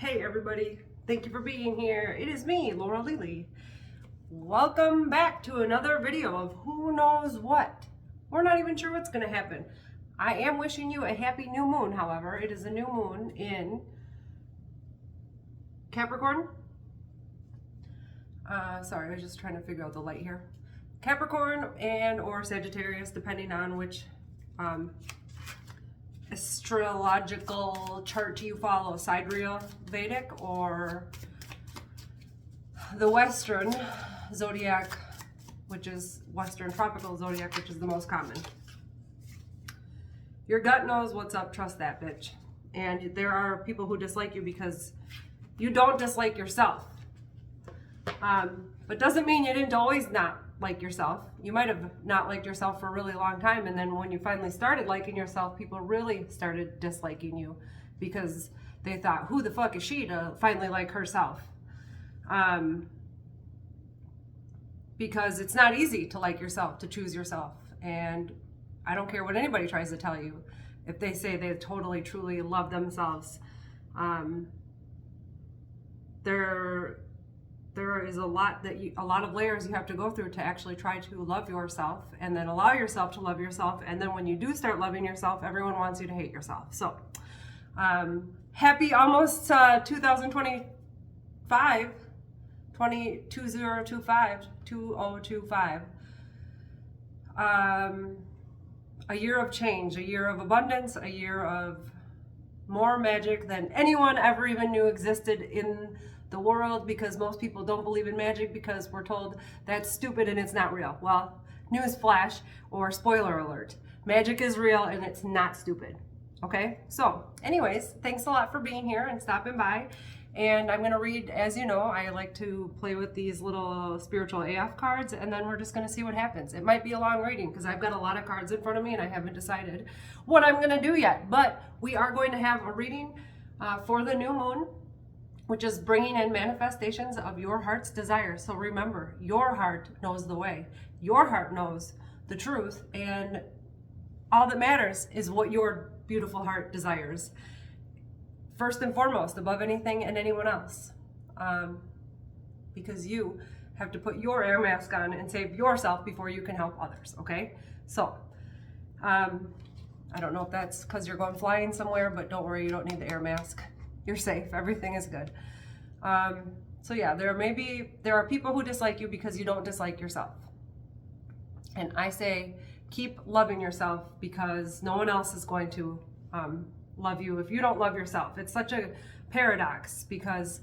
Hey everybody, thank you for being here. It is me, Laura Lely. Welcome back to another video of who knows what. We're not even sure what's going to happen. I am wishing you a happy new moon, however. It is a new moon in Capricorn. Sorry, I was just trying to figure out the light here. Capricorn and or Sagittarius, depending on which astrological chart you follow, sidereal Vedic or the Western zodiac, which is Western tropical zodiac, which is the most common. Your gut knows what's up, trust that bitch. And there are people who dislike you because you don't dislike yourself. But doesn't mean you didn't always not like yourself. You might have not liked yourself for a really long time, and then when you finally started liking yourself, people really started disliking you because they thought, who the fuck is she to finally like herself? Because it's not easy to like yourself, to choose yourself. And I don't care what anybody tries to tell you. If they say they totally, truly love themselves, there is a lot of layers you have to go through to actually try to love yourself, and then allow yourself to love yourself. And then when you do start loving yourself, everyone wants you to hate yourself. So happy almost 2025, 2025. A year of change, a year of abundance, a year of more magic than anyone ever even knew existed in the world, because most people don't believe in magic because we're told that's stupid and it's not real. Well, news flash or spoiler alert, magic is real and it's not stupid. Okay, so anyways, thanks a lot for being here and stopping by. And I'm going to read, as you know, I like to play with these little spiritual AF cards, and then we're just going to see what happens. It might be a long reading because I've got a lot of cards in front of me and I haven't decided what I'm going to do yet. But we are going to have a reading for the new moon, which is bringing in manifestations of your heart's desire. So remember, your heart knows the way. Your heart knows the truth, and all that matters is what your beautiful heart desires. First and foremost, above anything and anyone else. Because you have to put your air mask on and save yourself before you can help others, okay? So, I don't know if that's because you're going flying somewhere, but don't worry, you don't need the air mask. You're safe. Everything is good. So yeah, there are people who dislike you because you don't dislike yourself. And I say, keep loving yourself, because no one else is going to love you if you don't love yourself. It's such a paradox, because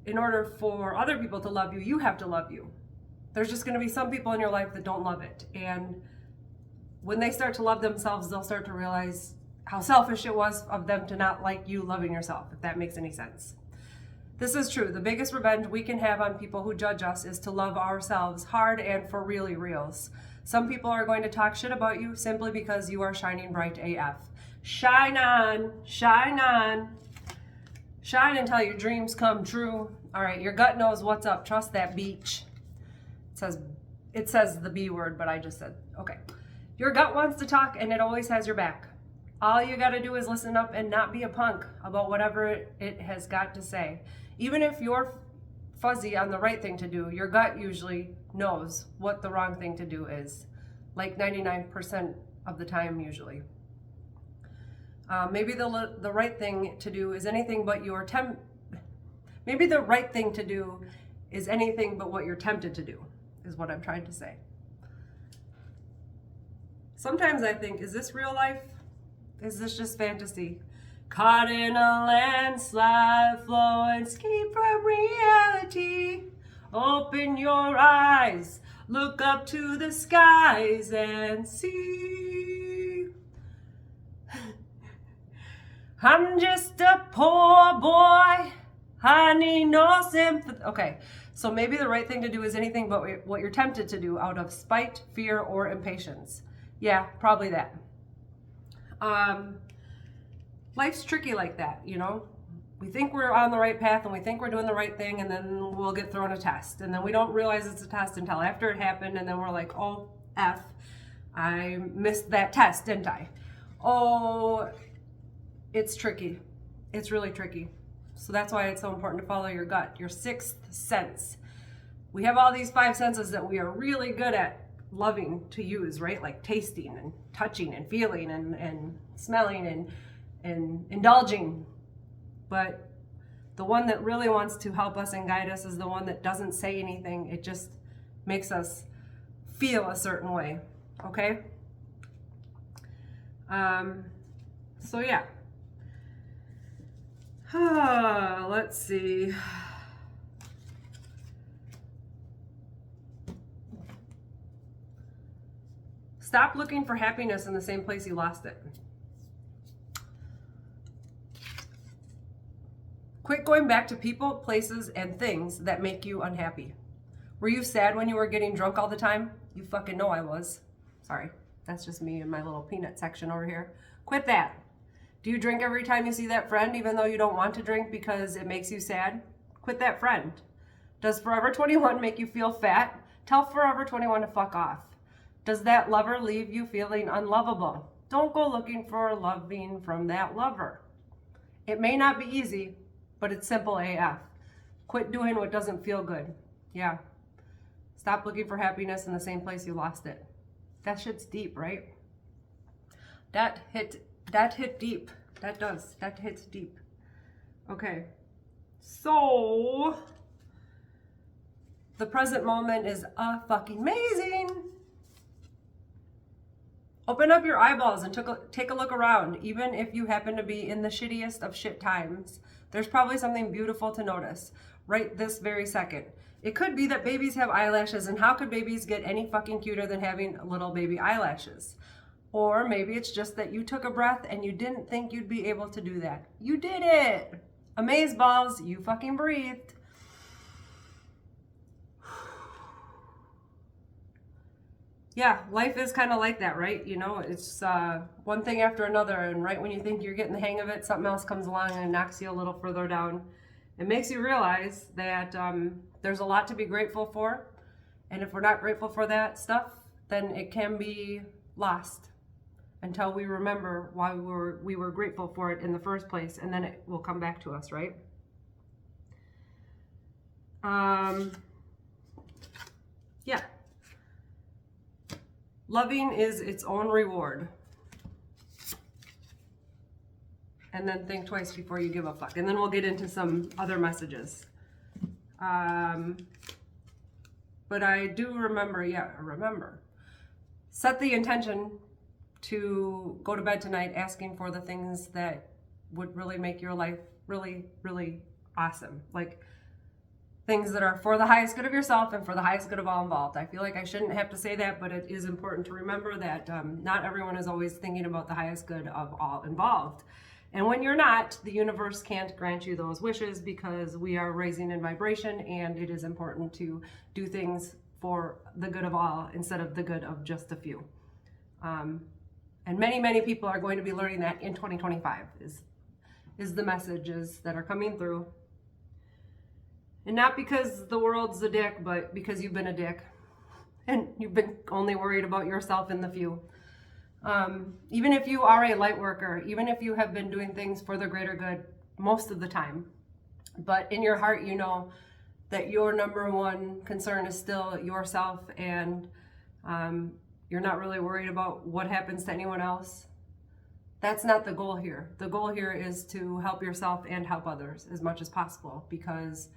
in order for other people to love you, you have to love you. There's just going to be some people in your life that don't love it. And when they start to love themselves, they'll start to realize how selfish it was of them to not like you loving yourself, if that makes any sense. This is true. The biggest revenge we can have on people who judge us is to love ourselves hard and for really reals. Some people are going to talk shit about you simply because you are shining bright AF. Shine on, shine on, shine until your dreams come true. All right, your gut knows what's up. Trust that beach. It says the B word, but I just said, okay. Your gut wants to talk, and it always has your back. All you got to do is listen up and not be a punk about whatever it has got to say. Even if you're fuzzy on the right thing to do, your gut usually knows what the wrong thing to do is. Like 99% of the time, usually. Maybe the right thing to do is anything but maybe the right thing to do is anything but what you're tempted to do, is what I'm trying to say. Sometimes I think, is this real life? Is this just fantasy? Caught in a landslide, flow and escape from reality. Open your eyes, look up to the skies and see. I'm just a poor boy, I need no sympathy. Okay, so maybe the right thing to do is anything but what you're tempted to do out of spite, fear, or impatience. Yeah, probably that. Life's tricky like that, you know? We think we're on the right path and we think we're doing the right thing, and then we'll get thrown a test. And then we don't realize it's a test until after it happened, and then we're like, oh, F, I missed that test, didn't I? Oh, it's tricky. It's really tricky. So that's why it's so important to follow your gut, your sixth sense. We have all these five senses that we are really good at loving to use, right? Like tasting and touching and feeling and smelling and indulging. But the one that really wants to help us and guide us is the one that doesn't say anything. It just makes us feel a certain way, okay? So yeah. Let's see. Stop looking for happiness in the same place you lost it. Quit going back to people, places, and things that make you unhappy. Were you sad when you were getting drunk all the time? You fucking know I was. Sorry, that's just me in my little peanut section over here. Quit that. Do you drink every time you see that friend, even though you don't want to drink because it makes you sad? Quit that friend. Does Forever 21 make you feel fat? Tell Forever 21 to fuck off. Does that lover leave you feeling unlovable? Don't go looking for loving from that lover. It may not be easy, but it's simple AF. Quit doing what doesn't feel good. Yeah. Stop looking for happiness in the same place you lost it. That shit's deep, right? That hit deep. That hits deep. Okay. So the present moment is fucking amazing. Open up your eyeballs and take a look around. Even if you happen to be in the shittiest of shit times, there's probably something beautiful to notice right this very second. It could be that babies have eyelashes, and how could babies get any fucking cuter than having little baby eyelashes? Or maybe it's just that you took a breath and you didn't think you'd be able to do that. You did it! Amazeballs, you fucking breathed. Yeah, life is kind of like that, right? You know, it's one thing after another, and right when you think you're getting the hang of it, something else comes along and knocks you a little further down. It makes you realize that there's a lot to be grateful for, and if we're not grateful for that stuff, then it can be lost until we remember why we were grateful for it in the first place, and then it will come back to us, right? Yeah. Loving is its own reward. And then think twice before you give a fuck. And then we'll get into some other messages. But I do remember. Set the intention to go to bed tonight asking for the things that would really make your life really, really awesome. Like things that are for the highest good of yourself and for the highest good of all involved. I feel like I shouldn't have to say that, but it is important to remember that not everyone is always thinking about the highest good of all involved. And when you're not, the universe can't grant you those wishes because we are raising in vibration, and it is important to do things for the good of all instead of the good of just a few. And many, many people are going to be learning that in 2025 is the messages that are coming through. And not because the world's a dick, but because you've been a dick. And you've been only worried about yourself and the few. Even if you are a light worker, even if you have been doing things for the greater good most of the time, but in your heart you know that your number one concern is still yourself, and you're not really worried about what happens to anyone else. That's not the goal here. The goal here is to help yourself and help others as much as possible, because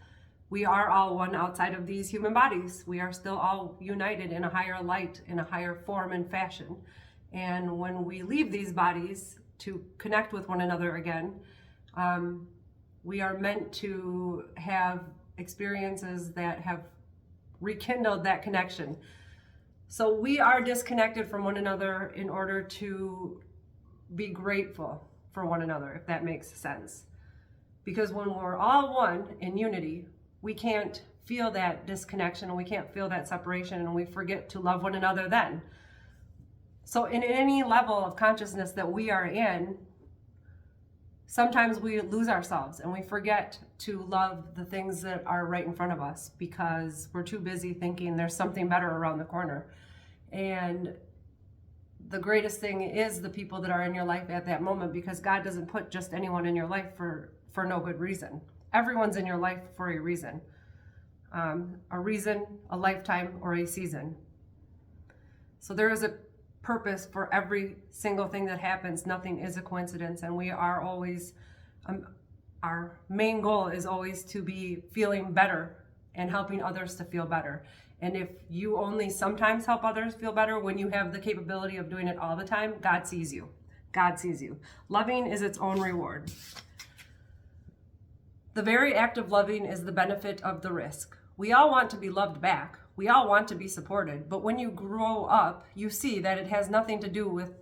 we are all one outside of these human bodies. We are still all united in a higher light, in a higher form and fashion. And when we leave these bodies to connect with one another again, we are meant to have experiences that have rekindled that connection. So we are disconnected from one another in order to be grateful for one another, if that makes sense. Because when we're all one in unity, we can't feel that disconnection, and we can't feel that separation, and we forget to love one another then. So in any level of consciousness that we are in, sometimes we lose ourselves and we forget to love the things that are right in front of us because we're too busy thinking there's something better around the corner. And the greatest thing is the people that are in your life at that moment, because God doesn't put just anyone in your life for for no good reason. Everyone's in your life for a reason, a lifetime, or a season. So there is a purpose for every single thing that happens. Nothing is a coincidence, and we are always, our main goal is always to be feeling better and helping others to feel better. And if you only sometimes help others feel better when you have the capability of doing it all the time, God sees you. God sees you. Loving is its own reward. The very act of loving is the benefit of the risk. We all want to be loved back. We all want to be supported. But when you grow up, you see that it has nothing to do with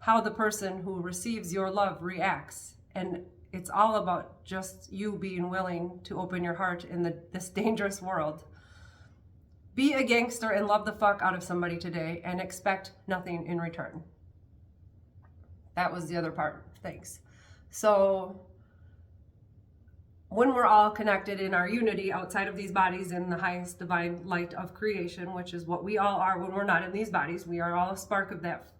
how the person who receives your love reacts. And it's all about just you being willing to open your heart in this dangerous world. Be a gangster and love the fuck out of somebody today and expect nothing in return. That was the other part. Thanks. So when we're all connected in our unity outside of these bodies in the highest divine light of creation, which is what we all are when we're not in these bodies, we are all a spark of that.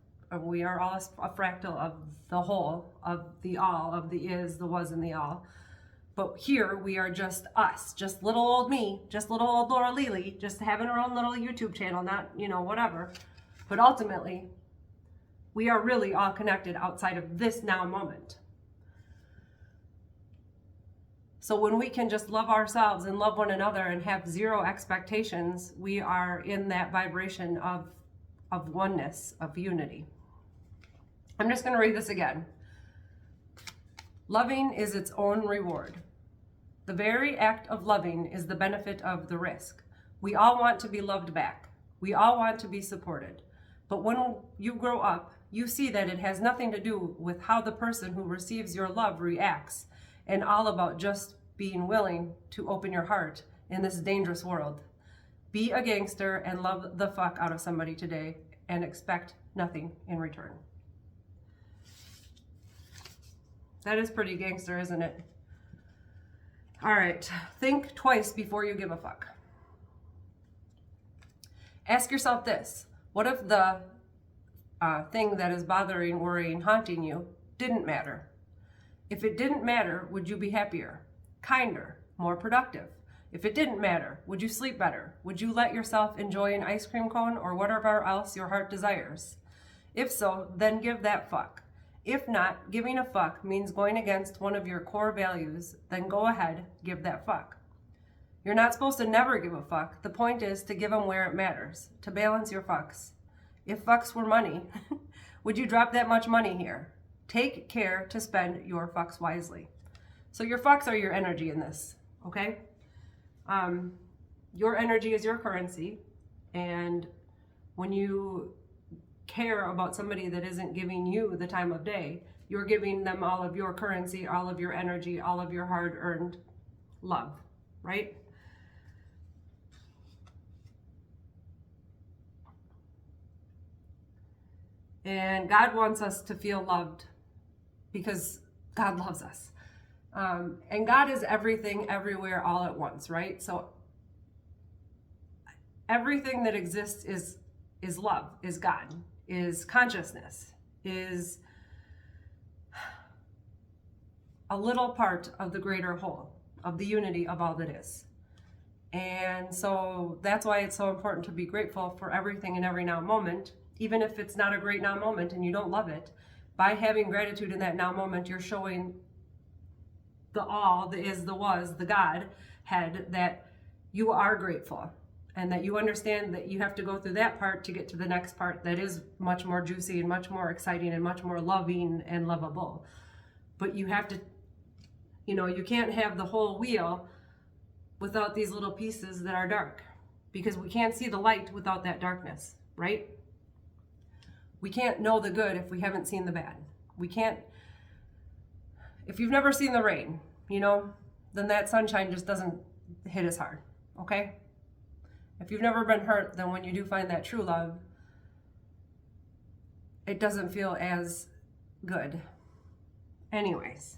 We are all a fractal of the whole, of the all, of the is, the was, and the all. But here we are just us, just little old me, just little old Laura Lely, just having her own little YouTube channel, not, whatever. But ultimately, we are really all connected outside of this now moment. So when we can just love ourselves and love one another and have zero expectations, we are in that vibration of oneness, of unity. I'm just going to read this again. Loving is its own reward. The very act of loving is the benefit of the risk. We all want to be loved back. We all want to be supported. But when you grow up, you see that it has nothing to do with how the person who receives your love reacts, and all about just being willing to open your heart in this dangerous world. Be a gangster and love the fuck out of somebody today and expect nothing in return. That is pretty gangster, isn't it? All right, think twice before you give a fuck. Ask yourself this: what if the thing that is bothering, worrying, haunting you didn't matter? If it didn't matter, would you be happier, kinder, more productive? If it didn't matter, would you sleep better? Would you let yourself enjoy an ice cream cone or whatever else your heart desires? If so, then give that fuck. If not, giving a fuck means going against one of your core values, then go ahead, give that fuck. You're not supposed to never give a fuck. The point is to give them where it matters, to balance your fucks. If fucks were money, would you drop that much money here? Take care to spend your fucks wisely. So your fucks are your energy in this, okay? Your energy is your currency, and when you care about somebody that isn't giving you the time of day, you're giving them all of your currency, all of your energy, all of your hard-earned love, right? And God wants us to feel loved because God loves us. And God is everything, everywhere, all at once, right? So everything that exists is love, is God, is consciousness, is a little part of the greater whole, of the unity of all that is. And so that's why it's so important to be grateful for everything in every now moment, even if it's not a great now moment and you don't love it. By having gratitude in that now moment, you're showing the all, the is, the was, the God head, that you are grateful and that you understand that you have to go through that part to get to the next part that is much more juicy and much more exciting and much more loving and lovable. But you have to, you can't have the whole wheel without these little pieces that are dark, because we can't see the light without that darkness, right? We can't know the good if we haven't seen the bad. We can't, if you've never seen the rain, then that sunshine just doesn't hit as hard, okay? If you've never been hurt, then when you do find that true love, it doesn't feel as good. Anyways,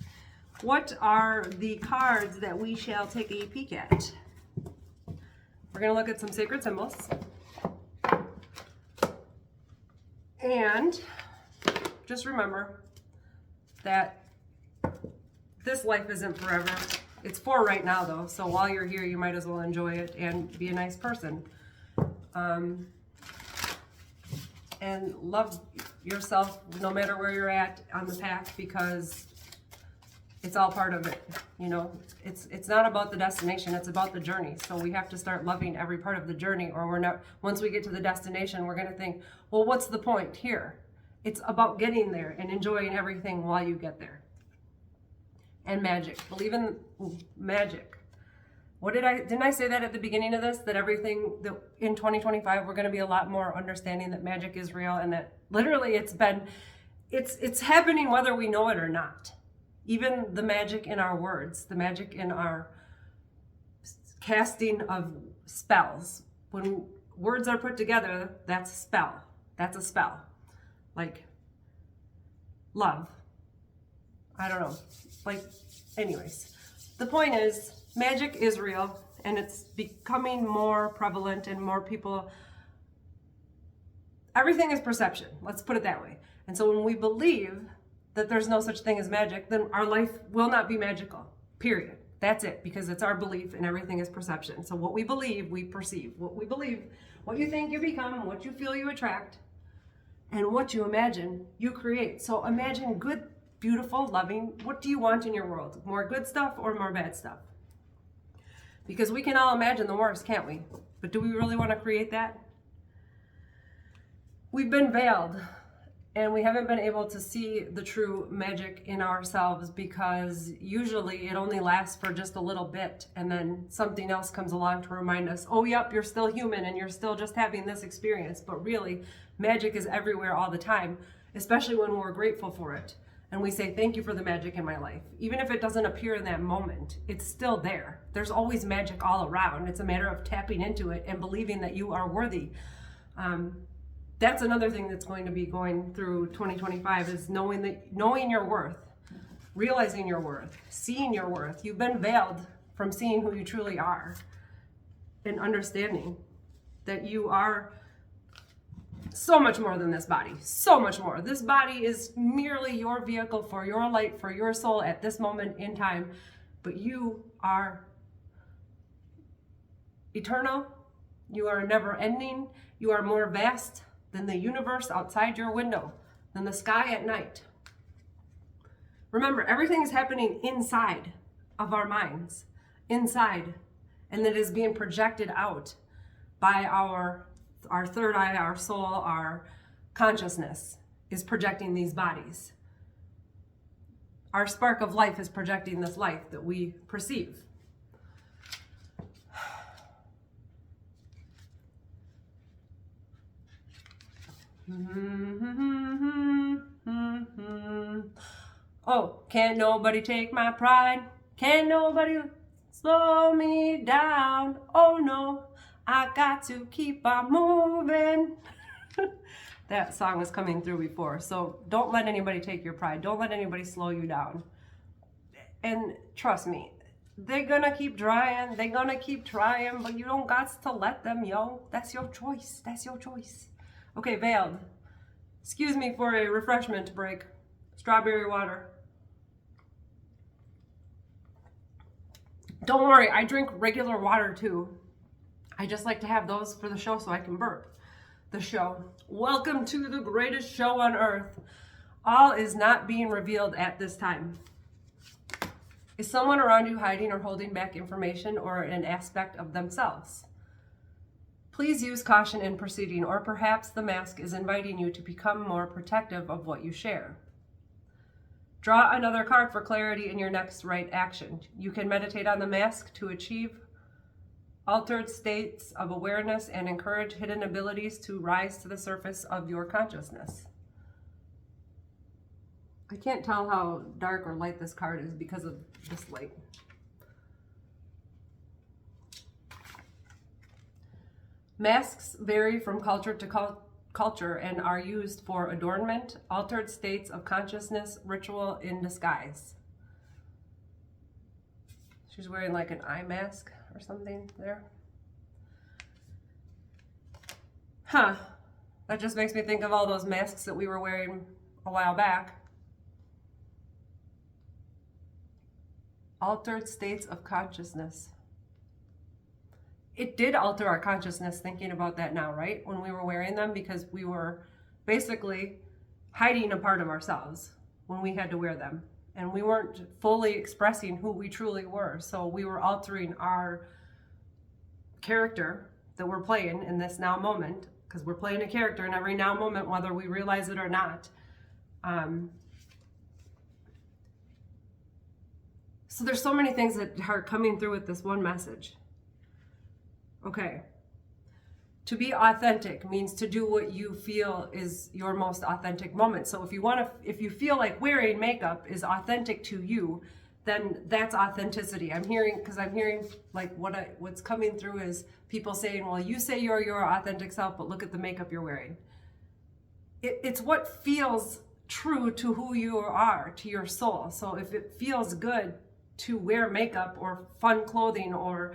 what are the cards that we shall take a peek at? We're going to look at some sacred symbols. And just remember that this life isn't forever. It's for right now though. So while you're here, you might as well enjoy it and be a nice person. And love yourself no matter where you're at on the path, because it's all part of it. You know, it's not about the destination, it's about the journey. So we have to start loving every part of the journey, or we're not, once we get to the destination, we're going to think, well, what's the point here? It's about getting there and enjoying everything while you get there. And magic. Believe in magic. Didn't I say that at the beginning of this? That everything that in 2025 we're going to be a lot more understanding that magic is real, and that literally it's happening whether we know it or not. Even the magic in our words, the magic in our casting of spells. When words are put together, that's a spell. That's a spell. Like love. I don't know. Like, anyways, the point is, magic is real, and it's becoming more prevalent, and more people, everything is perception, let's put it that way. And so when we believe that there's no such thing as magic, then our life will not be magical, period. That's it, because it's our belief, and everything is perception. So what we believe, we perceive. What we believe, what you think, you become. What you feel, you attract. And what you imagine, you create. So imagine good, beautiful, loving. What do you want in your world? More good stuff or more bad stuff? Because we can all imagine the worst, can't we? But do we really want to create that? We've been veiled, and we haven't been able to see the true magic in ourselves, because usually it only lasts for just a little bit, and then something else comes along to remind us, oh yep, you're still human and you're still just having this experience. But really, magic is everywhere all the time, especially when we're grateful for it. And we say, thank you for the magic in my life. Even if it doesn't appear in that moment, it's still there. There's always magic all around. It's a matter of tapping into it and believing that you are worthy. That's another thing that's going to be going through 2025, is knowing your worth, realizing your worth, seeing your worth. You've been veiled from seeing who you truly are, and understanding that you are so much more than this body, so much more. This body is merely your vehicle for your light, for your soul at this moment in time, but you are eternal. You are never ending. You are more vast than the universe outside your window, than the sky at night. Remember, everything is happening inside of our minds, inside, and that is being projected out by our third eye, our soul, our consciousness is projecting these bodies. Our spark of life is projecting this life that we perceive. Oh, can't nobody take my pride. Can't nobody slow me down. Oh no, I got to keep on moving. That song was coming through before. So don't let anybody take your pride. Don't let anybody slow you down. And trust me, they're gonna keep trying. They're gonna keep trying, but you don't got to let them, yo. That's your choice. That's your choice. Okay, veiled. Excuse me for a refreshment break. Strawberry water. Don't worry, I drink regular water too. I just like to have those for the show so I can burp. The show. Welcome to the greatest show on earth. All is not being revealed at this time. Is someone around you hiding or holding back information or an aspect of themselves? Please use caution in proceeding, or perhaps the mask is inviting you to become more protective of what you share. Draw another card for clarity in your next right action. You can meditate on the mask to achieve altered states of awareness and encourage hidden abilities to rise to the surface of your consciousness. I can't tell how dark or light this card is because of this light. Masks vary from culture to culture and are used for adornment, altered states of consciousness, ritual in disguise. She's wearing like an eye mask or something there. Huh. That just makes me think of all those masks that we were wearing a while back. Altered states of consciousness. It did alter our consciousness thinking about that now, right? When we were wearing them, because we were basically hiding a part of ourselves when we had to wear them. And we weren't fully expressing who we truly were. So we were altering our character that we're playing in this now moment, because we're playing a character in every now moment, whether we realize it or not. So there's so many things that are coming through with this one message. Okay. To be authentic means to do what you feel is your most authentic moment. So if you feel like wearing makeup is authentic to you, then that's authenticity. I'm hearing like what's coming through is people saying, well, you say you're your authentic self, but look at the makeup you're wearing. It's what feels true to who you are, to your soul. So if it feels good to wear makeup or fun clothing or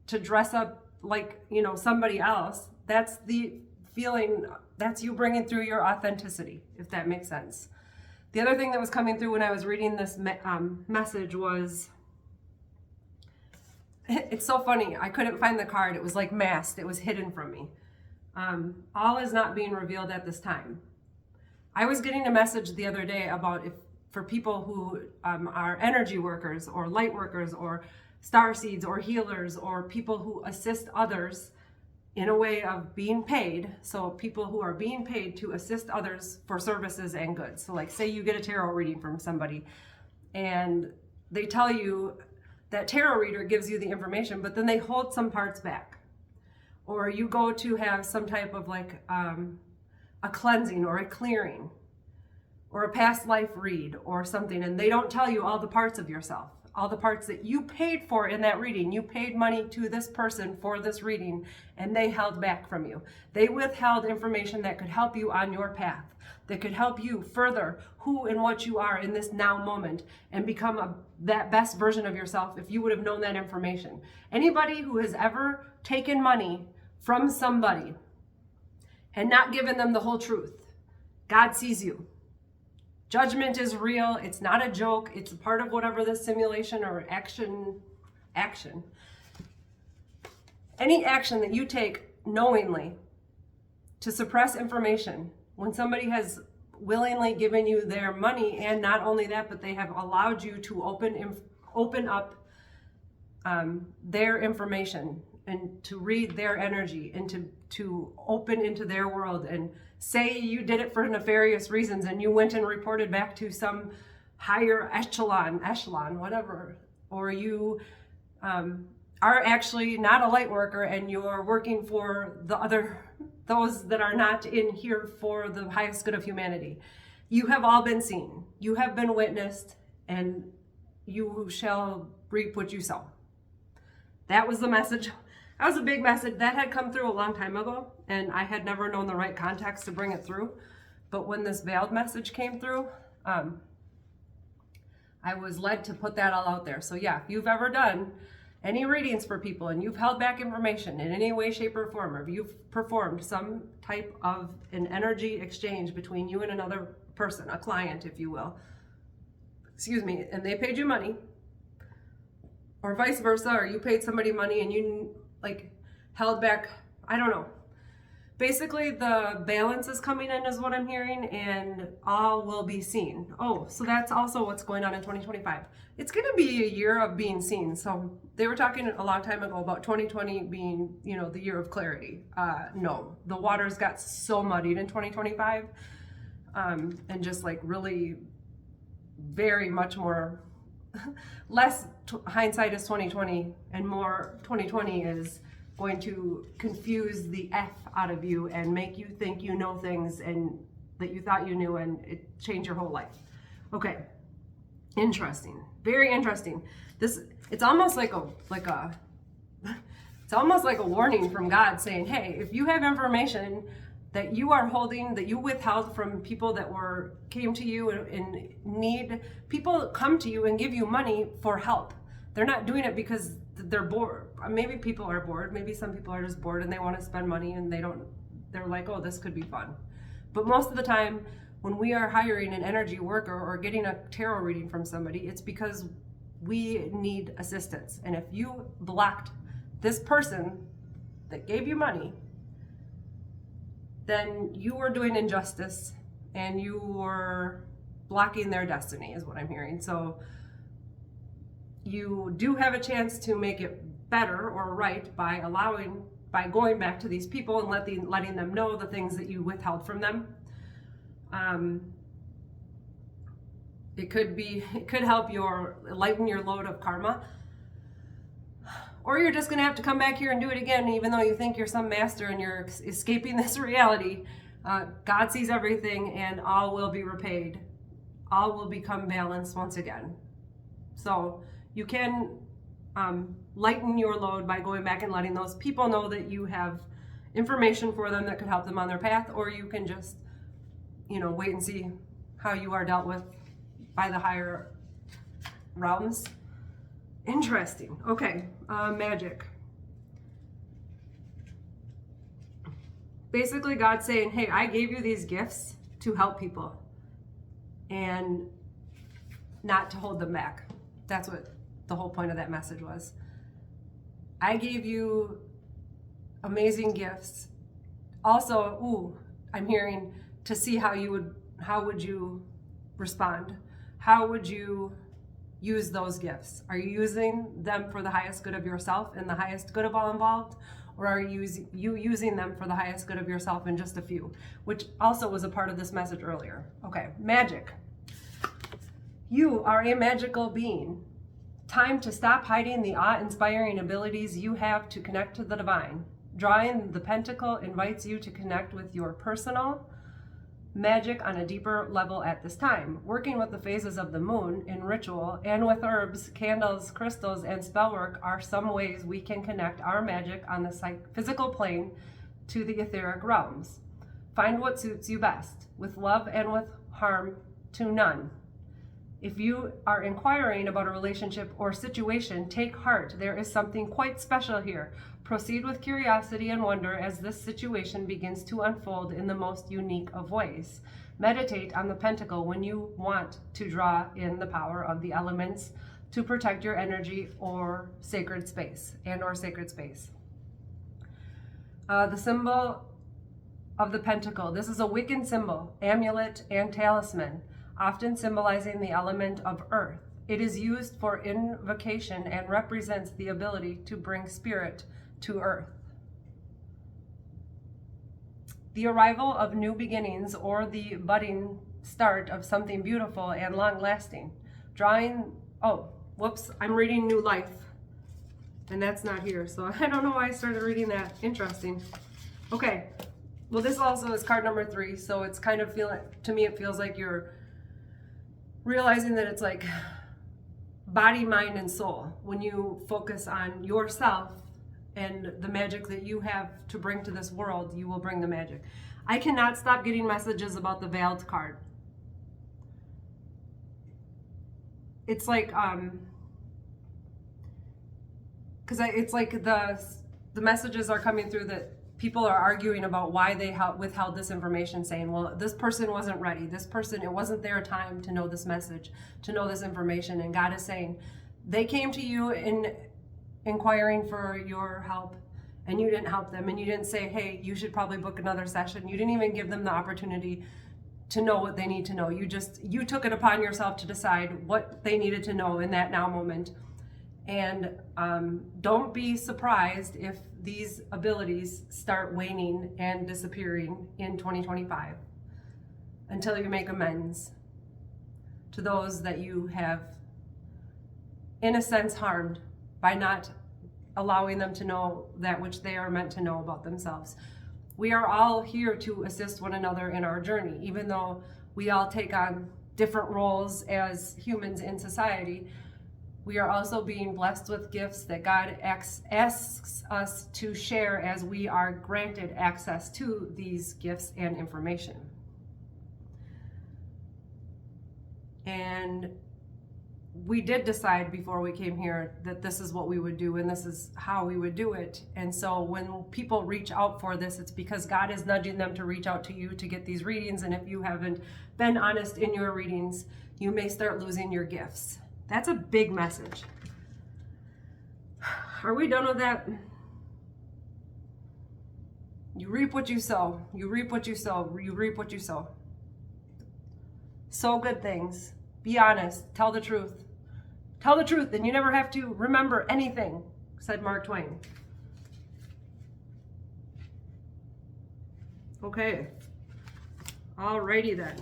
to dress up like, somebody else, that's the feeling, that's you bringing through your authenticity, if that makes sense. The other thing that was coming through when I was reading this message was, it's so funny, I couldn't find the card. It was like masked, it was hidden from me. All is not being revealed at this time. I was getting a message the other day about for people who are energy workers or light workers or star seeds or healers or people who assist others in a way of being paid. So people who are being paid to assist others for services and goods. So like say you get a tarot reading from somebody and they tell you that tarot reader gives you the information, but then they hold some parts back. Or you go to have some type of like a cleansing or a clearing or a past life read or something, and they don't tell you all the parts of yourself, all the parts that you paid for in that reading. You paid money to this person for this reading, and they held back from you. They withheld information that could help you on your path, that could help you further who and what you are in this now moment and become that best version of yourself if you would have known that information. Anybody who has ever taken money from somebody and not given them the whole truth, God sees you. Judgment is real. It's not a joke. It's a part of whatever this simulation or action. Any action that you take knowingly to suppress information, when somebody has willingly given you their money, and not only that, but they have allowed you to open up their information and to read their energy and to open into their world, and say you did it for nefarious reasons and you went and reported back to some higher echelon, whatever, or you are actually not a light worker and you're working for those that are not in here for the highest good of humanity. You have all been seen, you have been witnessed, and you shall reap what you sow. That was the message. That was a big message that had come through a long time ago, and I had never known the right context to bring it through. But when this veiled message came through, I was led to put that all out there. So yeah, if you've ever done any readings for people and you've held back information in any way, shape, or form, or if you've performed some type of an energy exchange between you and another person, a client, if you will, and they paid you money, or vice versa, or you paid somebody money and you held back, I don't know. Basically, the balance is coming in is what I'm hearing, and all will be seen. Oh, so that's also what's going on in 2025. It's going to be a year of being seen. So they were talking a long time ago about 2020 being, the year of clarity. No, the waters got so muddied in 2025, and just really very much more, less hindsight is 2020 and more 2020 is going to confuse the F out of you and make you think you know things and that you thought you knew, and it changed your whole life. Okay, interesting, very interesting. It's almost like a warning from God saying, hey, if you have information that you are holding, that you withheld from people that came to you in need, people come to you and give you money for help. They're not doing it because they're bored. Maybe people are bored. Maybe some people are just bored and they want to spend money and they're like, oh, this could be fun. But most of the time when we are hiring an energy worker or getting a tarot reading from somebody, it's because We need assistance. And if you blocked this person that gave you money, then you were doing injustice and you were blocking their destiny, is what I'm hearing. So you do have a chance to make it better or right by going back to these people and letting them know the things that you withheld from them. It could help lighten your load of karma. Or you're just going to have to come back here and do it again, even though you think you're some master and you're escaping this reality. God sees everything, and all will be repaid. All will become balanced once again. So you can lighten your load by going back and letting those people know that you have information for them that could help them on their path, or you can just, wait and see how you are dealt with by the higher realms. Interesting. Okay, magic. Basically, God's saying, hey, I gave you these gifts to help people and not to hold them back. That's what the whole point of that message was. I gave you amazing gifts. Also, I'm hearing to see how would you respond? How would you use those gifts? Are you using them for the highest good of yourself and the highest good of all involved? Or are you using them for the highest good of yourself and just a few? Which also was a part of this message earlier. Okay, magic. You are a magical being. Time to stop hiding the awe-inspiring abilities you have to connect to the divine. Drawing the pentacle invites you to connect with your personal magic on a deeper level at this time. Working with the phases of the moon in ritual and with herbs, candles, crystals, and spellwork are some ways we can connect our magic on the physical plane to the etheric realms. Find what suits you best, with love and with harm to none. If you are inquiring about a relationship or situation, take heart. There is something quite special here. Proceed with curiosity and wonder as this situation begins to unfold in the most unique of ways. Meditate on the pentacle when you want to draw in the power of the elements to protect your energy or sacred space. The symbol of the pentacle. This is a Wiccan symbol, amulet, and talisman, often symbolizing the element of earth. It is used for invocation and represents the ability to bring spirit to earth. The arrival of new beginnings or the budding start of something beautiful and long-lasting. I'm reading New Life, and that's not here, so I don't know why I started reading that. Interesting. Okay, well, this also is card number 3, so it's kind of it feels like you're realizing that it's like body, mind, and soul. When you focus on yourself and the magic that you have to bring to this world, you will bring the magic. I cannot stop getting messages about the Veiled card. It's like, it's like the messages are coming through that people are arguing about why they withheld this information, saying, well, this person wasn't ready. It wasn't their time to know this message, to know this information. And God is saying, they came to you in inquiring for your help, and you didn't help them, and you didn't say, hey, you should probably book another session. You didn't even give them the opportunity to know what they need to know. You took it upon yourself to decide what they needed to know in that now moment. And don't be surprised if these abilities start waning and disappearing in 2025 until you make amends to those that you have, in a sense, harmed by not allowing them to know that which they are meant to know about themselves. We are all here to assist one another in our journey, even though we all take on different roles as humans in society. We are also being blessed with gifts that God asks us to share as we are granted access to these gifts and information. And we did decide before we came here that this is what we would do and this is how we would do it. And so when people reach out for this, it's because God is nudging them to reach out to you to get these readings. And if you haven't been honest in your readings, you may start losing your gifts. That's a big message. Are we done with that? You reap what you sow. You reap what you sow. You reap what you sow. Sow good things. Be honest. Tell the truth. Tell the truth, and you never have to remember anything, said Mark Twain. Okay. Alrighty then.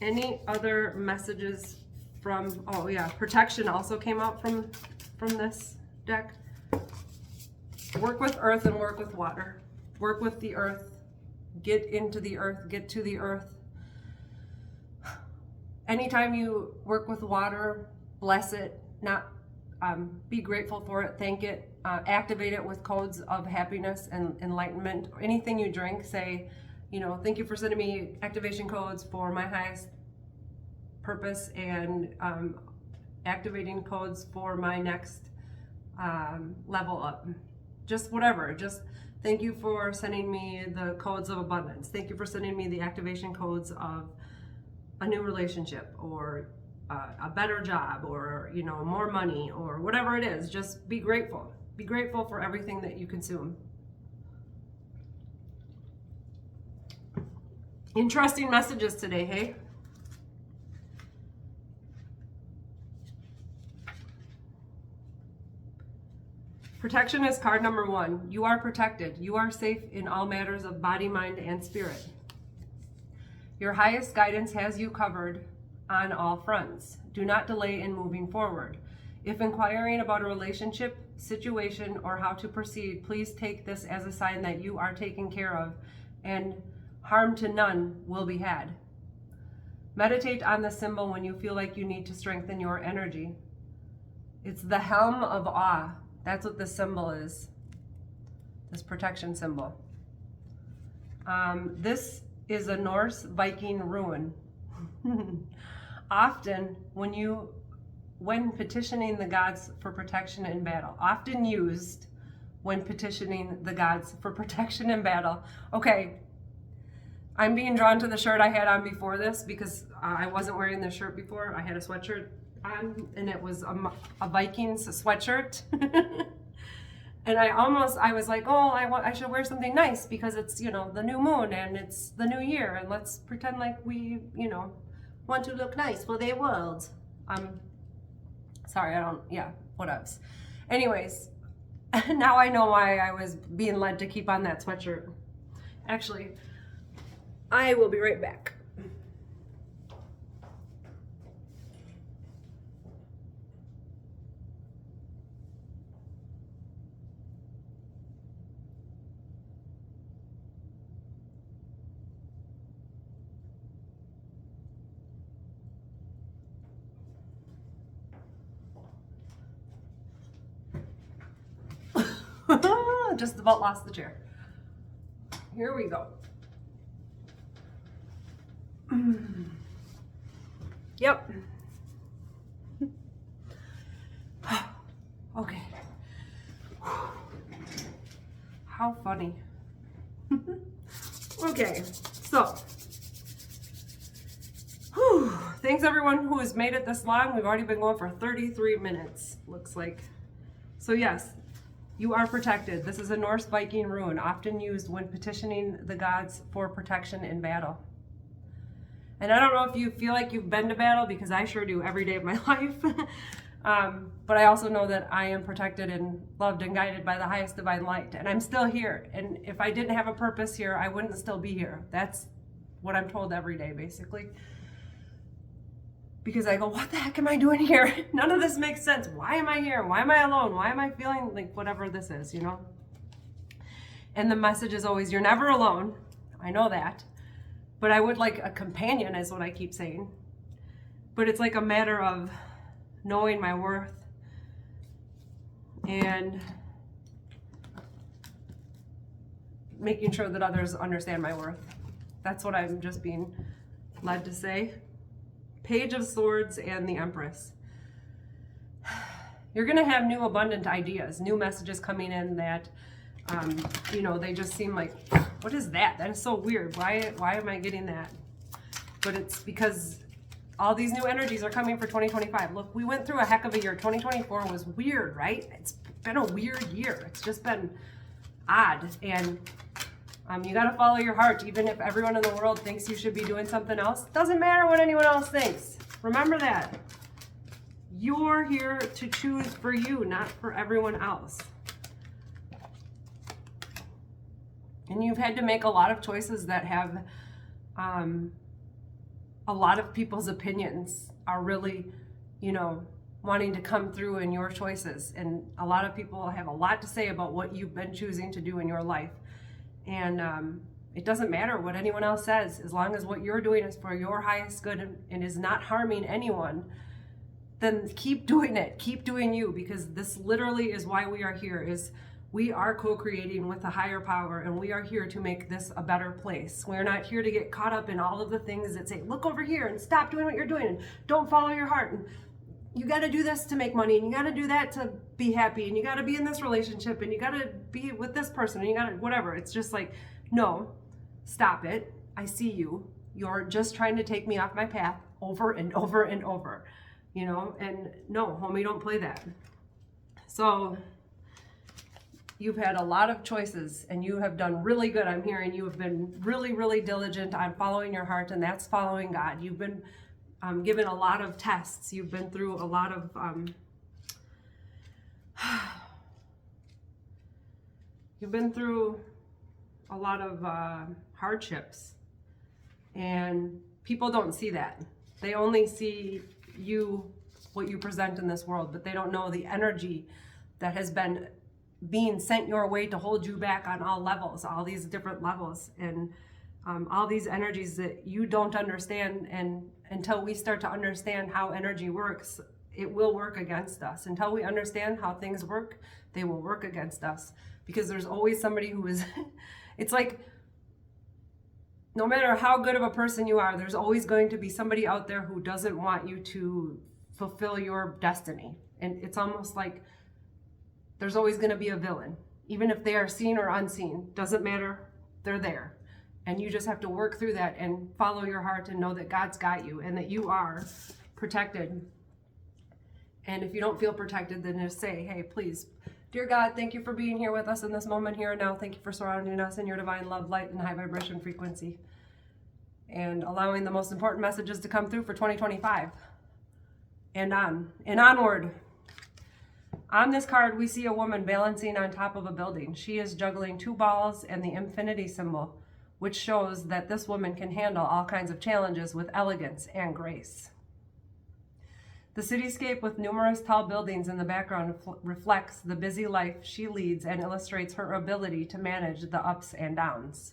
Any other messages from, oh yeah, protection also came out from this deck. Work with earth and work with water. Work with the earth. Get into the earth. Get to the earth. Anytime you work with water, bless it. Not be grateful for it. Thank it. Activate it with codes of happiness and enlightenment. Anything you drink, say, you know, thank you for sending me activation codes for my highest purpose and activating codes for my next level up. Just whatever. Just thank you for sending me the codes of abundance. Thank you for sending me the activation codes of a new relationship or a better job or, you know, more money or whatever it is. Just be grateful. Be grateful for everything that you consume. Interesting messages today, hey? Protection is card number 1. You are protected. You are safe in all matters of body, mind, and spirit. Your highest guidance has you covered on all fronts. Do not delay in moving forward. If inquiring about a relationship, situation, or how to proceed, please take this as a sign that you are taken care of and harm to none will be had. Meditate on the symbol when you feel like you need to strengthen your energy. It's the helm of awe. That's what this symbol is. This protection symbol. This is a Norse Viking rune. Often when petitioning the gods for protection in battle. Often used when petitioning the gods for protection in battle. Okay, I'm being drawn to the shirt I had on before this because I wasn't wearing this shirt before. I had a sweatshirt on and it was a Vikings sweatshirt. And I was like, oh, I should wear something nice because it's, you know, the new moon and it's the new year and let's pretend like we, you know, want to look nice for the world. Sorry, what else? Anyways, now I know why I was being led to keep on that sweatshirt. Actually, I will be right back. Just about lost the chair. Here we go. Yep. Okay. How funny. Okay, so thanks everyone who has made it this long. We've already been going for 33 minutes, looks like. So yes, you are protected. This is a Norse Viking rune, often used when petitioning the gods for protection in battle. And I don't know if you feel like you've been to battle, because I sure do every day of my life. But I also know that I am protected and loved and guided by the highest divine light. And I'm still here. And if I didn't have a purpose here, I wouldn't still be here. That's what I'm told every day, basically. Because I go, what the heck am I doing here? None of this makes sense. Why am I here? Why am I alone? Why am I feeling like whatever this is, you know? And the message is always, you're never alone. I know that. But I would like a companion, is what I keep saying. But it's like a matter of knowing my worth and making sure that others understand my worth. That's what I'm just being led to say. Page of Swords and the Empress. You're going to have new abundant ideas, new messages coming in that, you know, they just seem like, what is that? That is so weird. Why am I getting that? But it's because all these new energies are coming for 2025. Look, we went through a heck of a year. 2024 was weird, right? It's been a weird year. It's just been odd. And you got to follow your heart, even if everyone in the world thinks you should be doing something else. Doesn't matter what anyone else thinks. Remember that. You're here to choose for you, not for everyone else. And you've had to make a lot of choices that have a lot of people's opinions are really, wanting to come through in your choices. And a lot of people have a lot to say about what you've been choosing to do in your life. And it doesn't matter what anyone else says, as long as what you're doing is for your highest good and is not harming anyone, then keep doing it. Keep doing you, because this literally is why we are here, is we are co-creating with a higher power, and we are here to make this a better place. We're not here to get caught up in all of the things that say, look over here and stop doing what you're doing and don't follow your heart. And you got to do this to make money, and you got to do that to be happy, and you got to be in this relationship, and you got to be with this person, and you got to whatever. It's just like, no, stop it. I see you. You're just trying to take me off my path over and over and over, and no, homie, don't play that. So you've had a lot of choices, and you have done really good. I'm hearing you have been really, really diligent on following your heart, and that's following God. You've been given a lot of tests. You've been through a lot of hardships, and people don't see that. They only see you, what you present in this world, but they don't know the energy that has been being sent your way to hold you back on all levels, all these different levels, and all these energies that you don't understand. And until we start to understand how energy works, it will work against us. Until we understand how things work, they will work against us, because there's always somebody who is it's like, no matter how good of a person you are, there's always going to be somebody out there who doesn't want you to fulfill your destiny. And it's almost like there's always going to be a villain, even if they are seen or unseen. Doesn't matter, they're there. And you just have to work through that and follow your heart and know that God's got you and that you are protected. And if you don't feel protected, then just say, hey, please, dear God, thank you for being here with us in this moment here and now. Thank you for surrounding us in your divine love, light, and high vibration frequency, and allowing the most important messages to come through for 2025 and onward. On this card, we see a woman balancing on top of a building. She is juggling 2 balls and the infinity symbol, which shows that this woman can handle all kinds of challenges with elegance and grace. The cityscape with numerous tall buildings in the background reflects the busy life she leads and illustrates her ability to manage the ups and downs.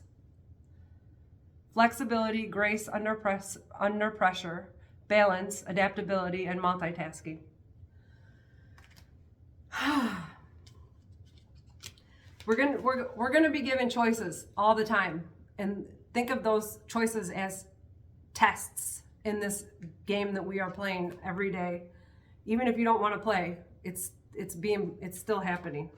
Flexibility, grace under pressure, balance, adaptability, and multitasking. We're gonna be given choices all the time, and think of those choices as tests in this game that we are playing every day. Even if you don't want to play, it's still happening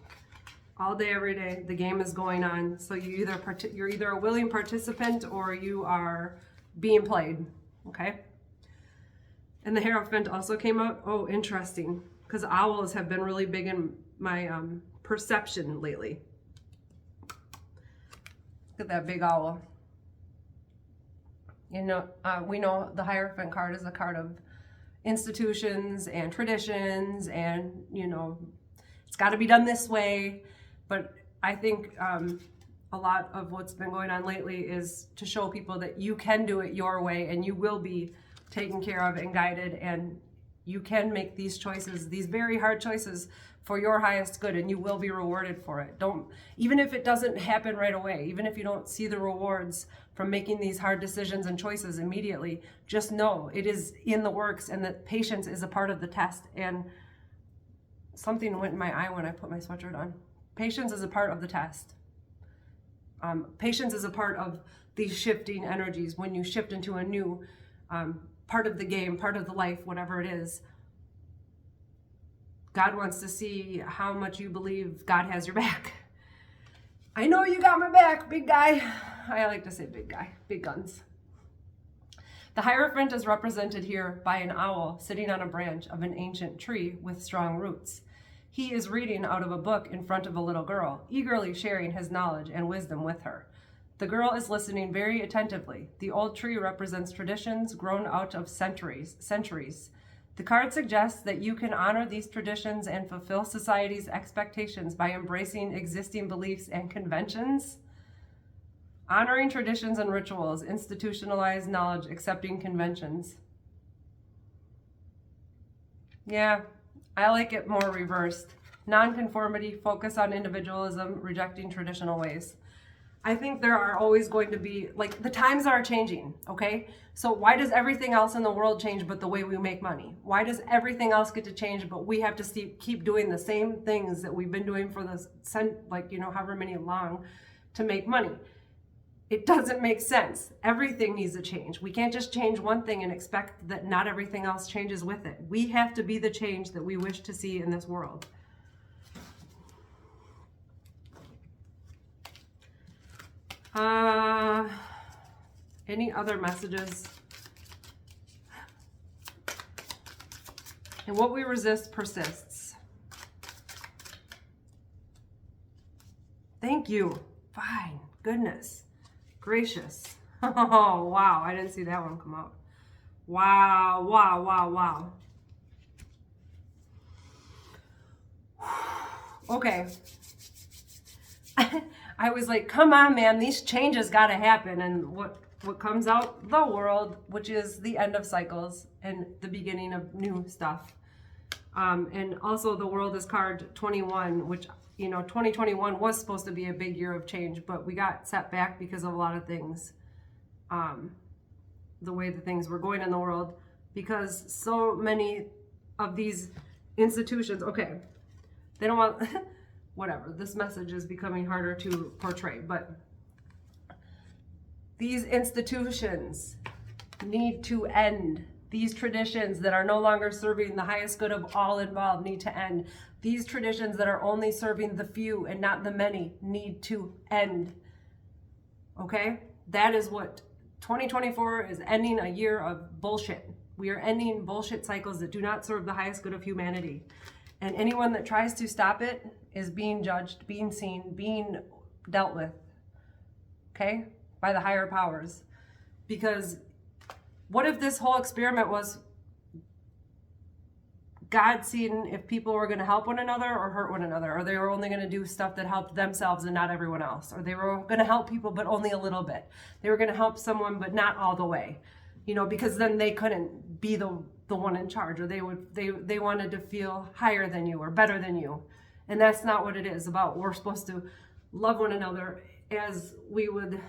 all day, every day. The game is going on, so you're either a willing participant or you are being played. Okay. And the Hierophant also came out. Oh, interesting, because owls have been really big in my perception lately. Look at that big owl. We know the Hierophant card is a card of institutions and traditions, and it's got to be done this way. But I think a lot of what's been going on lately is to show people that you can do it your way, and you will be taken care of and guided, and you can make these choices, these very hard choices, for your highest good, and you will be rewarded for it. Even if it doesn't happen right away, even if you don't see the rewards from making these hard decisions and choices immediately, just know it is in the works, and that patience is a part of the test. And something went in my eye when I put my sweatshirt on. Patience is a part of the test. Patience is a part of these shifting energies. When you shift into a new part of the game, part of the life, whatever it is, God wants to see how much you believe God has your back. I know you got my back, big guy. I like to say big guy, big guns. The Hierophant is represented here by an owl sitting on a branch of an ancient tree with strong roots. He is reading out of a book in front of a little girl, eagerly sharing his knowledge and wisdom with her. The girl is listening very attentively. The old tree represents traditions grown out of centuries. The card suggests that you can honor these traditions and fulfill society's expectations by embracing existing beliefs and conventions. Honoring traditions and rituals, institutionalized knowledge, accepting conventions. Yeah, I like it more reversed. Nonconformity, focus on individualism, rejecting traditional ways. I think there are always going to be, like, the times are changing, okay? So why does everything else in the world change but the way we make money? Why does everything else get to change but we have to keep doing the same things that we've been doing for however many long to make money? It doesn't make sense. Everything needs a change. We can't just change one thing and expect that not everything else changes with it. We have to be the change that we wish to see in this world. Any other messages? And what we resist persists. Thank you. Fine. Goodness gracious. Oh, wow. I didn't see that one come out. Wow, wow, wow, wow. Okay. I was like, come on, man, these changes got to happen. And what comes out? The world, which is the end of cycles and the beginning of new stuff. And also the world is card 21, which, 2021 was supposed to be a big year of change, but we got set back because of a lot of things. The way that things were going in the world, because so many of these institutions, okay, they don't want... Whatever, this message is becoming harder to portray, but these institutions need to end. These traditions that are no longer serving the highest good of all involved need to end. These traditions that are only serving the few and not the many need to end. Okay? That is what 2024 is, ending a year of bullshit. We are ending bullshit cycles that do not serve the highest good of humanity. And anyone that tries to stop it is being judged, being seen, being dealt with, okay, by the higher powers. Because what if this whole experiment was God seeing if people were going to help one another or hurt one another, or they were only going to do stuff that helped themselves and not everyone else, or they were going to help people but only a little bit. They were going to help someone but not all the way, because then they couldn't be the one in charge, or they wanted to feel higher than you or better than you. And that's not what it is about. We're supposed to love one another as we would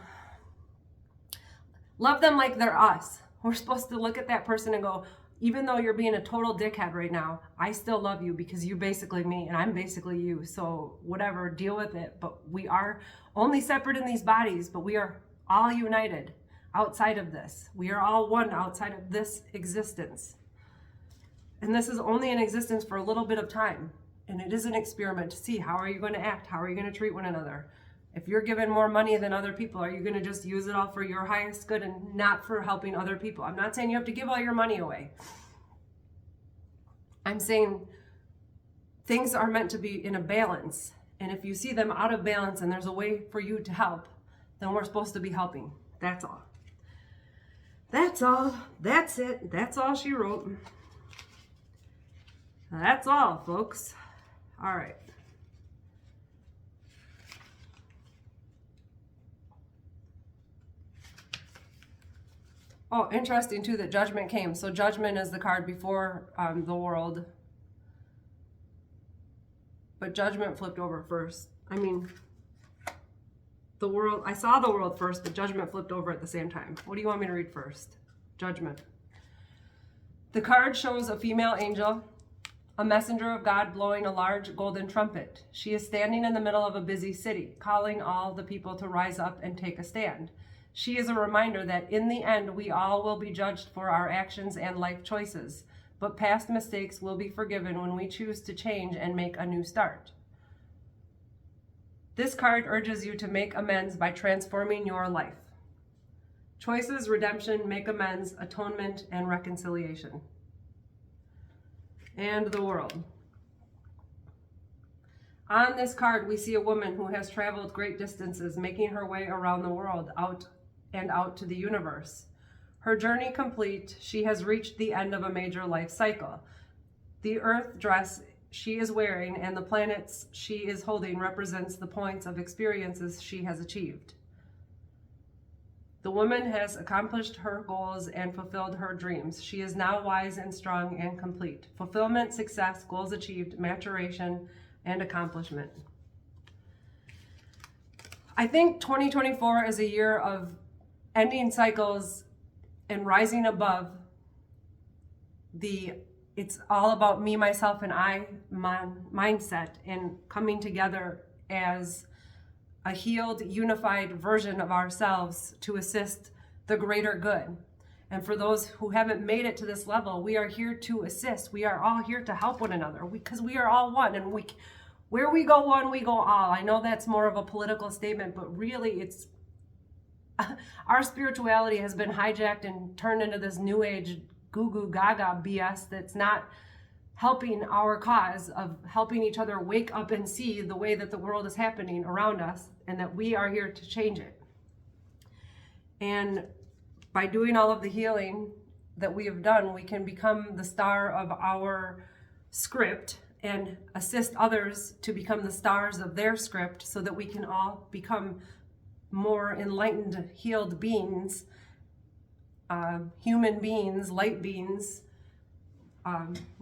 love them like they're us. We're supposed to look at that person and go, even though you're being a total dickhead right now, I still love you because you're basically me and I'm basically you. So whatever, deal with it. But we are only separate in these bodies, but we are all united outside of this. We are all one outside of this existence. And this is only in existence for a little bit of time. And it is an experiment to see how are you going to act? How are you going to treat one another? If you're given more money than other people, are you going to just use it all for your highest good and not for helping other people? I'm not saying you have to give all your money away. I'm saying things are meant to be in a balance. And if you see them out of balance and there's a way for you to help, then we're supposed to be helping. That's all. That's all. That's it. That's all she wrote. That's all, folks. All right. Oh, interesting too that Judgment came. So Judgment is the card before the World. But Judgment flipped over first. I mean, the World, I saw the World first, but Judgment flipped over at the same time. What do you want me to read first? Judgment. The card shows a female angel, a messenger of God blowing a large golden trumpet. She is standing in the middle of a busy city, calling all the people to rise up and take a stand. She is a reminder that in the end, we all will be judged for our actions and life choices, but past mistakes will be forgiven when we choose to change and make a new start. This card urges you to make amends by transforming your life. Choices, redemption, make amends, atonement, and reconciliation. And the world. On this card, we see a woman who has traveled great distances, making her way around the world, out to the universe. Her journey complete, she has reached the end of a major life cycle. The earth dress she is wearing and the planets she is holding represents the points of experiences she has achieved. The woman has accomplished her goals and fulfilled her dreams. She is now wise and strong and complete. Fulfillment, success, goals achieved, maturation, and accomplishment. I think 2024 is a year of ending cycles and rising above it's all about me, myself, and I mindset, and coming together as a healed, unified version of ourselves to assist the greater good. And for those who haven't made it to this level, we are here to assist. We are all here to help one another because we are all one, and where we go one, we go all. I know that's more of a political statement, but really it's our spirituality has been hijacked and turned into this new age goo goo gaga BS that's not helping our cause of helping each other wake up and see the way that the world is happening around us and that we are here to change it. And by doing all of the healing that we have done, we can become the star of our script and assist others to become the stars of their script so that we can all become more enlightened, healed beings, human beings, light beings,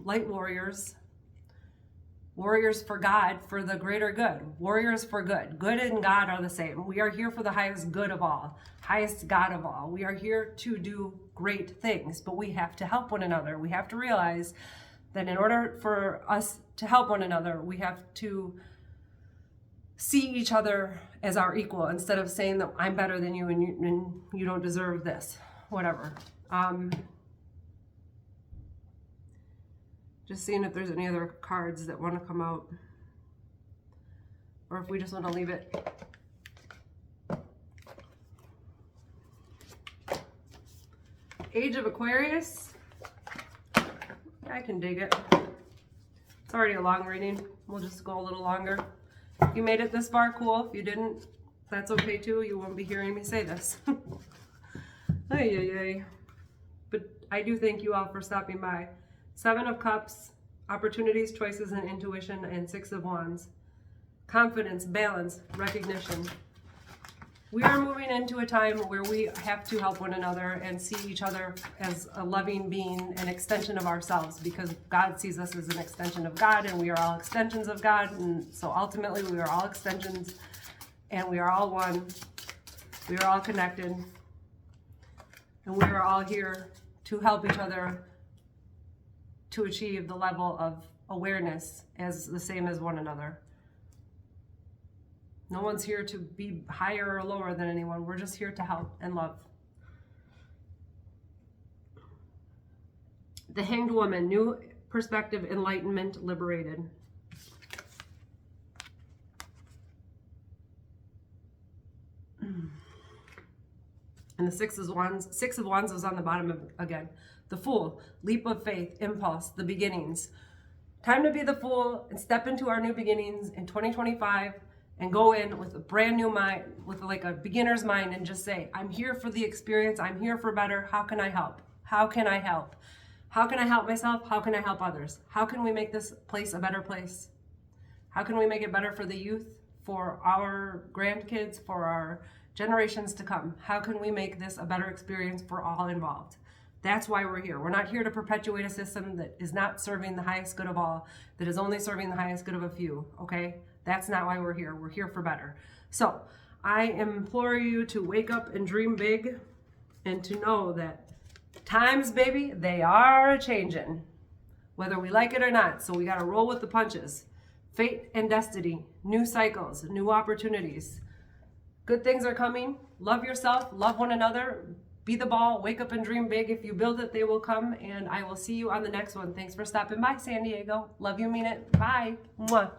light warriors, warriors for God, for the greater good, warriors for good. Good and God are the same. We are here for the highest good of all, highest God of all. We are here to do great things, but we have to help one another. We have to realize that in order for us to help one another, we have to see each other as our equal instead of saying that I'm better than you and you don't deserve this, whatever. Just seeing if there's any other cards that want to come out, or if we just want to leave it. Age of Aquarius. I can dig it. It's already a long reading. We'll just go a little longer. If you made it this far, cool. If you didn't, that's okay too. You won't be hearing me say this. Ay, ay, ay. But I do thank you all for stopping by. 7 of Cups, opportunities, choices, and intuition, and 6 of Wands. Confidence, balance, recognition. We are moving into a time where we have to help one another and see each other as a loving being, an extension of ourselves, because God sees us as an extension of God, and we are all extensions of God, and so ultimately we are all extensions, and we are all one. We are all connected, and we are all here to help each other to achieve the level of awareness as the same as one another. No one's here to be higher or lower than anyone. We're just here to help and love. The Hanged Woman, new perspective, enlightenment, liberated. And the Six of Wands is on the bottom again. The Fool, leap of faith, impulse, the beginnings. Time to be the Fool and step into our new beginnings in 2025 and go in with a brand new mind, with like a beginner's mind, and just say, I'm here for the experience. I'm here for better. How can I help? How can I help? How can I help myself? How can I help others? How can we make this place a better place? How can we make it better for the youth, for our grandkids, for our generations to come? How can we make this a better experience for all involved? That's why we're here. We're not here to perpetuate a system that is not serving the highest good of all, that is only serving the highest good of a few, okay? That's not why we're here. We're here for better. So I implore you to wake up and dream big and to know that times, baby, they are a-changing, whether we like it or not. So we got to roll with the punches. Fate and destiny, new cycles, new opportunities. Good things are coming. Love yourself, love one another. Be the ball, wake up and dream big. If you build it, they will come. And I will see you on the next one. Thanks for stopping by, San Diego. Love you, mean it. Bye. Mwah.